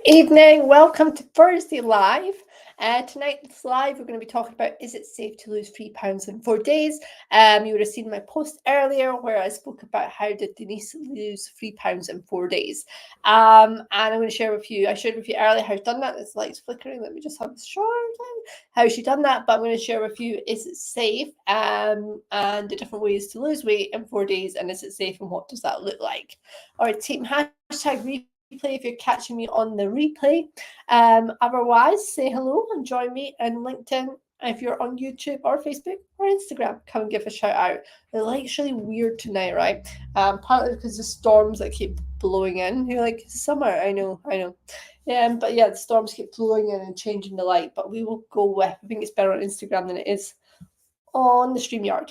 Evening, welcome to Thursday Live. Tonight's live, we're going to be talking about is it safe to lose £3 in 4 days? You would have seen my post earlier where I spoke about how did Denise lose £3 in 4 days. And I'm going to share with you, I shared with you earlier how she's done that. This light's flickering. Let me just have a short time. How she done that, but I'm going to share with you is it safe and the different ways to lose weight in 4 days, and is it safe and what does that look like? All right, team, hashtag replay if you're catching me on the replay. Otherwise, say hello and join me in LinkedIn if you're on YouTube or Facebook or Instagram. Come and give a shout out. The light's really weird tonight, right? Partly because the storms that keep blowing in. You're like, summer, I know. But yeah, the storms keep blowing in and changing the light. But we will go with, I think it's better on Instagram than it is on the StreamYard.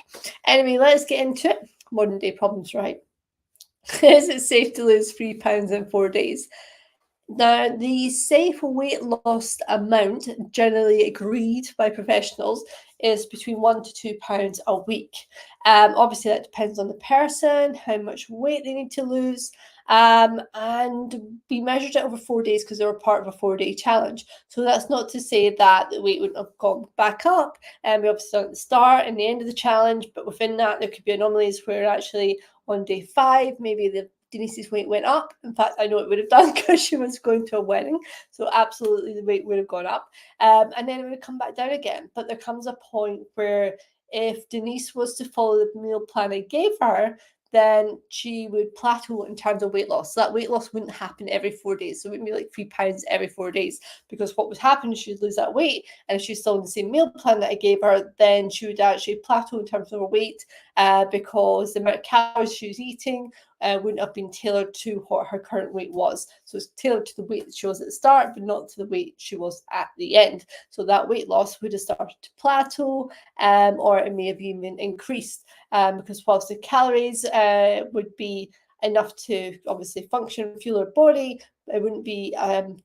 Anyway, let's get into it. Modern day problems, right? Is it safe to lose £3 in 4 days? Now, the safe weight loss amount generally agreed by professionals is between £1 to £2 a week. Obviously, that depends on the person, how much weight they need to lose, and we measured it over 4 days because they were part of a 4-day challenge. So that's not to say that the weight wouldn't have gone back up. And we obviously done at the start and the end of the challenge, but within that, there could be anomalies where actually on day 5, maybe Denise's weight went up. In fact, I know it would have done because she was going to a wedding. So absolutely the weight would have gone up. And then it would come back down again. But there comes a point where if Denise was to follow the meal plan I gave her, then she would plateau in terms of weight loss. So that weight loss wouldn't happen every 4 days. So it wouldn't be like £3 every 4 days, because what would happen is she'd lose that weight. And if she's still on the same meal plan that I gave her, then she would actually plateau in terms of her weight because the amount of calories she was eating wouldn't have been tailored to what her current weight was. So it's tailored to the weight that she was at the start, but not to the weight she was at the end. So that weight loss would have started to plateau, or it may have even increased, because whilst the calories would be enough to obviously function, fuel her body, it wouldn't be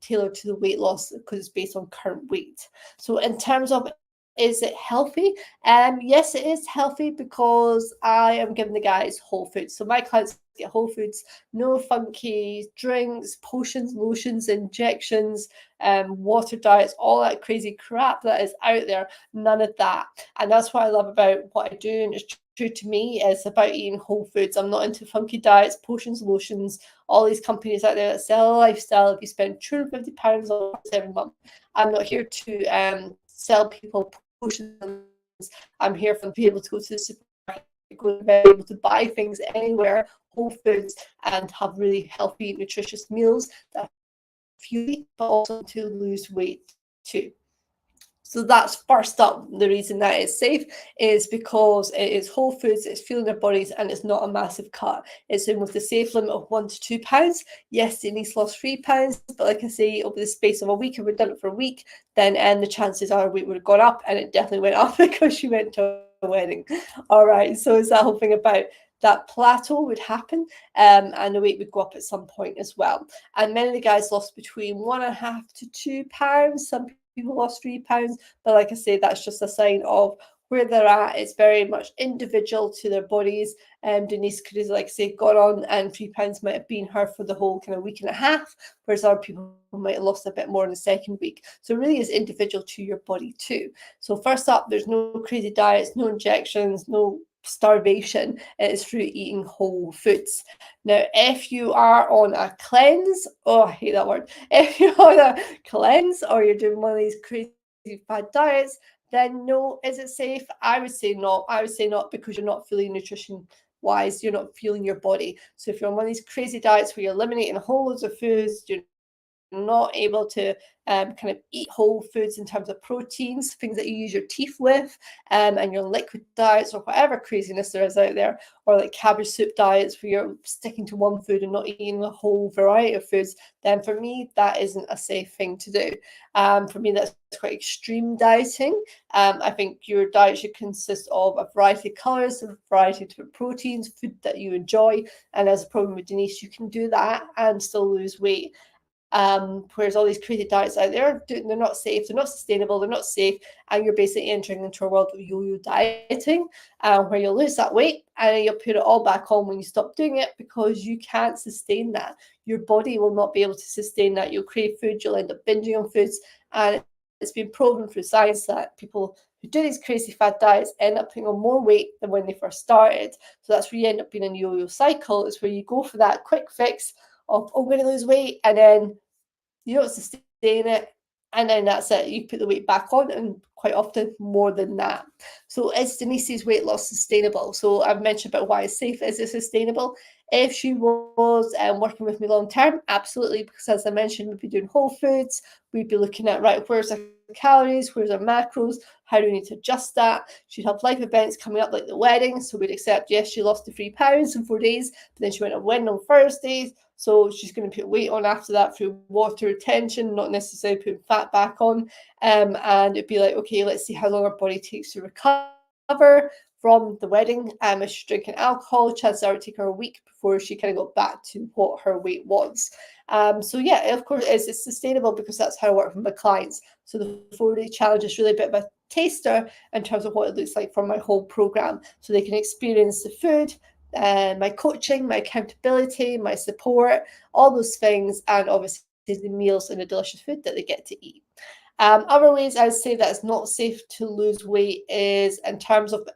tailored to the weight loss because it's based on current weight. So in terms of is it healthy? Yes, it is healthy because I am giving the guys whole foods. So my clients get whole foods, no funky drinks, potions, lotions, injections, water diets, all that crazy crap that is out there. None of that. And that's what I love about what I do, and it's true to me. It's about eating whole foods. I'm not into funky diets, potions, lotions, all these companies out there that sell a lifestyle. If you spend £250 on 7 months, I'm not here to sell people potions. I'm here for them to be able to go to the supermarket, be able to buy things anywhere, whole foods, and have really healthy, nutritious meals that fuel, but also to lose weight too. So that's first up. The reason that it's safe is because it is whole foods, it's fueling their bodies, and it's not a massive cut. It's in with the safe limit of £1 to £2. Yes, Denise lost £3, but like I say, over the space of a week, if we'd done it for a week, then the chances are weight would have gone up, and it definitely went up because she went to a wedding. All right, so it's that whole thing about that plateau would happen, and the weight would go up at some point as well. And many of the guys lost between £1.5 to £2. Some people lost £3, but like I say, that's just a sign of where they're at. It's very much individual to their bodies. Denise could have, like I say, gone on, and £3 might have been her for the whole kind of week and a half, whereas other people might have lost a bit more in the second week. So it really is individual to your body too. So first up, there's no crazy diets, no injections, no starvation. It is through eating whole foods. Now, if you are on a cleanse, oh, I hate that word. If you're on a cleanse or you're doing one of these crazy fad diets, then no. Is it safe? I would say not. I would say not, because you're not fully nutrition wise, you're not fueling your body. So if you're on one of these crazy diets where you're eliminating whole loads of foods, you're not able to kind of eat whole foods in terms of proteins, things that you use your teeth with, and your liquid diets or whatever craziness there is out there, or like cabbage soup diets where you're sticking to one food and not eating a whole variety of foods, then for me, that isn't a safe thing to do. For me, that's quite extreme dieting. I think your diet should consist of a variety of colours, a variety of different proteins, food that you enjoy. And as a problem with Denise, you can do that and still lose weight. Whereas all these crazy diets out there, they're not safe, they're not sustainable, they're not safe, and you're basically entering into a world of yo-yo dieting, where you'll lose that weight and then you'll put it all back on when you stop doing it, because you can't sustain that. Your body will not be able to sustain that. You'll crave food, you'll end up binging on foods, and it's been proven through science that people who do these crazy fad diets end up putting on more weight than when they first started. So that's where you end up being in a yo-yo cycle. It's where you go for that quick fix of, oh, I'm going to lose weight, and then you don't sustain it, and then that's it. You put the weight back on, and quite often more than that. So is Denise's weight loss sustainable? So I've mentioned about why it's safe. Is it sustainable? If she was working with me long term, absolutely, because as I mentioned, we'd be doing whole foods. We'd be looking at, right, where's our calories, where's our macros, how do we need to adjust that? She'd have life events coming up like the wedding, so we'd accept, yes, she lost the 3 pounds in 4 days, but then she went on a wedding on Thursdays, so she's going to put weight on after that through water retention, not necessarily putting fat back on. And it'd be like, okay, let's see how long her body takes to recover from the wedding. If she's drinking alcohol, chances are it would take her a week before she kind of got back to what her weight was. So yeah, of course, it's sustainable because that's how I work with my clients. So the 4-day challenge is really a bit of a taster in terms of what it looks like for my whole program. So they can experience the food, my coaching, my accountability, my support, all those things, and obviously the meals and the delicious food that they get to eat. Other ways I would say that it's not safe to lose weight is in terms of,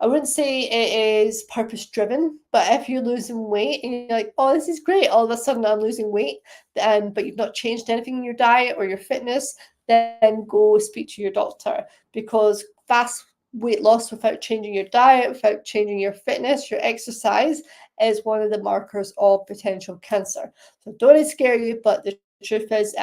I wouldn't say it is purpose driven, but if you're losing weight and you're like, oh, this is great, all of a sudden I'm losing weight, but you've not changed anything in your diet or your fitness, then go speak to your doctor, because fast weight loss without changing your diet, without changing your fitness, your exercise, is one of the markers of potential cancer. So don't let it scare you, but the truth is,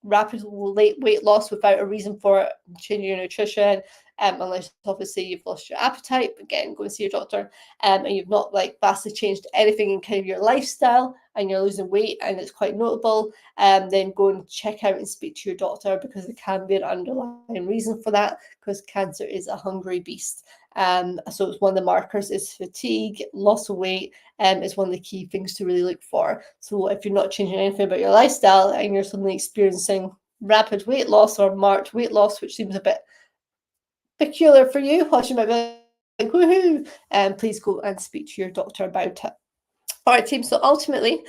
rapid weight loss without a reason for it, changing your nutrition, unless obviously you've lost your appetite, again, go and see your doctor, and you've not like vastly changed anything in kind of your lifestyle and you're losing weight and it's quite notable, then go and check out and speak to your doctor, because there can be an underlying reason for that, because cancer is a hungry beast. So it's one of the markers is fatigue, loss of weight, is one of the key things to really look for. So if you're not changing anything about your lifestyle and you're suddenly experiencing rapid weight loss or marked weight loss, which seems a bit peculiar for you, whilst you might be like, woohoo, please go and speak to your doctor about it. All right, team. So ultimately,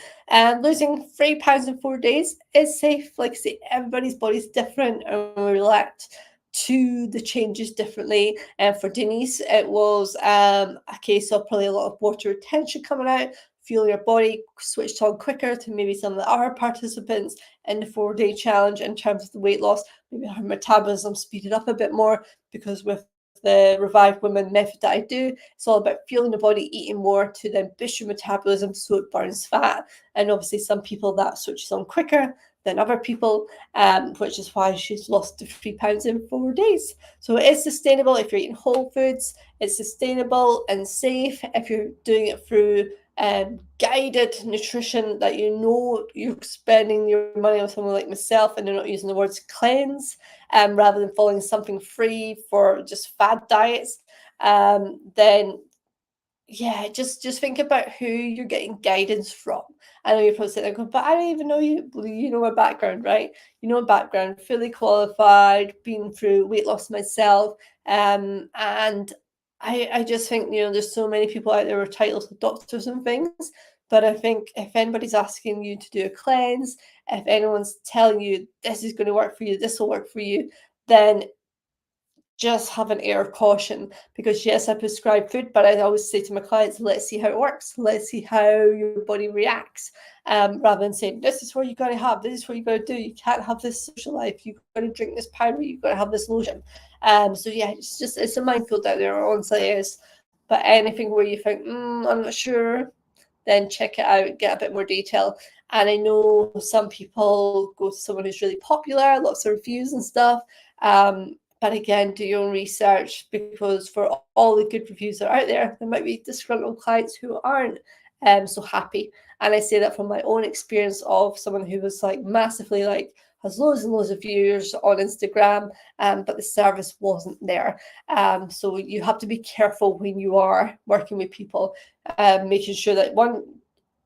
losing 3 pounds in 4 days is safe. Like I say, everybody's body's different and we react to the changes differently. And for Denise, it was a case of probably a lot of water retention coming out, feeling your body switched on quicker to maybe some of the other participants in the 4-day challenge in terms of the weight loss. Maybe her metabolism speeded up a bit more, because with the Revived Women method that I do, it's all about feeling the body eating more to then boost your metabolism so it burns fat. And obviously some people that switches on quicker than other people, which is why she's lost the 3 pounds in 4 days. So it is sustainable if you're eating whole foods. It's sustainable and safe if you're doing it through guided nutrition, that you know you're spending your money on someone like myself and they're not using the words cleanse, rather than following something free for just fad diets, then yeah, just think about who you're getting guidance from. I know you're probably sitting there going, but I don't even know you. You know my background, right? You know my background, fully qualified, been through weight loss myself, and I just think, there's so many people out there with titles of doctors and things, but I think if anybody's asking you to do a cleanse, if anyone's telling you this is going to work for you, this will work for you, then just have an air of caution, because yes, I prescribe food, but I always say to my clients, let's see how it works, let's see how your body reacts, rather than saying this is what you got to have, this is what you got to do, you can't have this social life, you got to drink this powder, you got to have this lotion. So yeah, it's a minefield out there, honestly it is. But anything where you think, I'm not sure, then check it out, get a bit more detail. And I know some people go to someone who's really popular, lots of reviews and stuff, but again, do your own research, because for all the good reviews that are out there might be disgruntled clients who aren't so happy. And I say that from my own experience of someone who was like massively has loads and loads of viewers on Instagram, but the service wasn't there. So you have to be careful when you are working with people, making sure that one,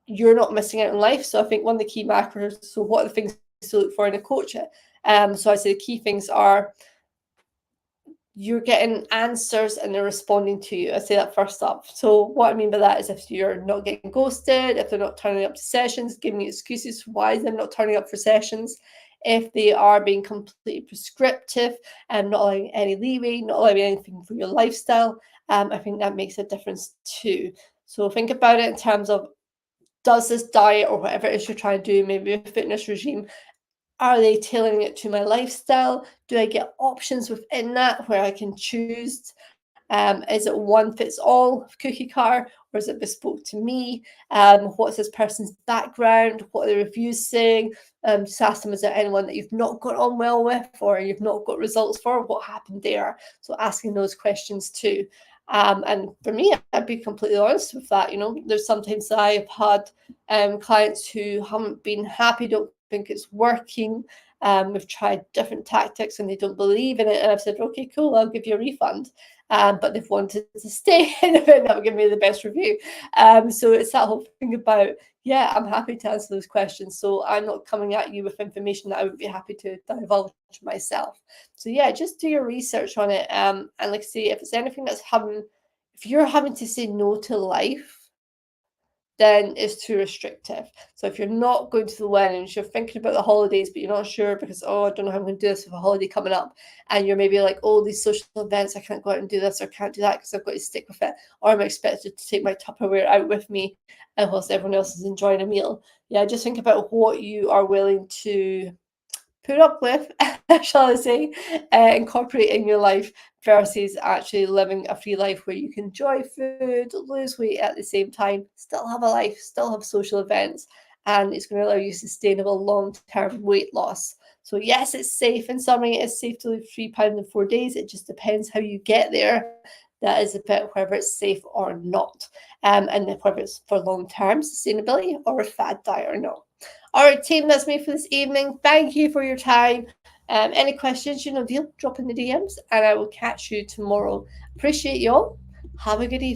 you're not missing out in life. So I think one of the key markers, so what are the things to look for in a coach? So I say the key things are you're getting answers and they're responding to you. I say that first up. So what I mean by that is if you're not getting ghosted, if they're not turning up to sessions, giving you excuses why they're not turning up for sessions, if they are being completely prescriptive and not allowing any leeway, not allowing anything for your lifestyle, I think that makes a difference too. So think about it in terms of, does this diet or whatever it is you're trying to do, maybe a fitness regime, are they tailoring it to my lifestyle? Do I get options within that where I can choose? Is it one fits all cookie cutter, or is it bespoke to me? What's this person's background? What are the reviews saying? Just ask them, is there anyone that you've not got on well with, or you've not got results for? What happened there? So asking those questions too. And for me, I'd be completely honest with that. There's sometimes I've had clients who haven't been happy, don't think it's working. We've tried different tactics and they don't believe in it. And I've said, okay, cool, I'll give you a refund. But they've wanted to stay and that would give me the best review. So it's that whole thing about, yeah, I'm happy to answer those questions. So I'm not coming at you with information that I would be happy to divulge myself. So yeah, just do your research on it. And like I say, if it's anything if you're having to say no to life, then it's too restrictive. So if you're not going to the weddings, you're thinking about the holidays, but you're not sure because, I don't know how I'm going to do this with a holiday coming up. And you're maybe like, these social events, I can't go out and do this or can't do that because I've got to stick with it. Or I'm expected to take my Tupperware out with me whilst everyone else is enjoying a meal. Yeah, just think about what you are willing to put up with, shall I say, incorporate in your life versus actually living a free life where you can enjoy food, lose weight at the same time, still have a life, still have social events, and it's going to allow you sustainable long-term weight loss. So yes, it's safe. In summary, it's safe to lose 3 pounds in 4 days. It just depends how you get there. That is about whether it's safe or not, and whether it's for long-term sustainability or a fad diet or not. All right, team, that's me for this evening. Thank you for your time. Any questions, deal, drop in the DMs, and I will catch you tomorrow. Appreciate you all. Have a good evening.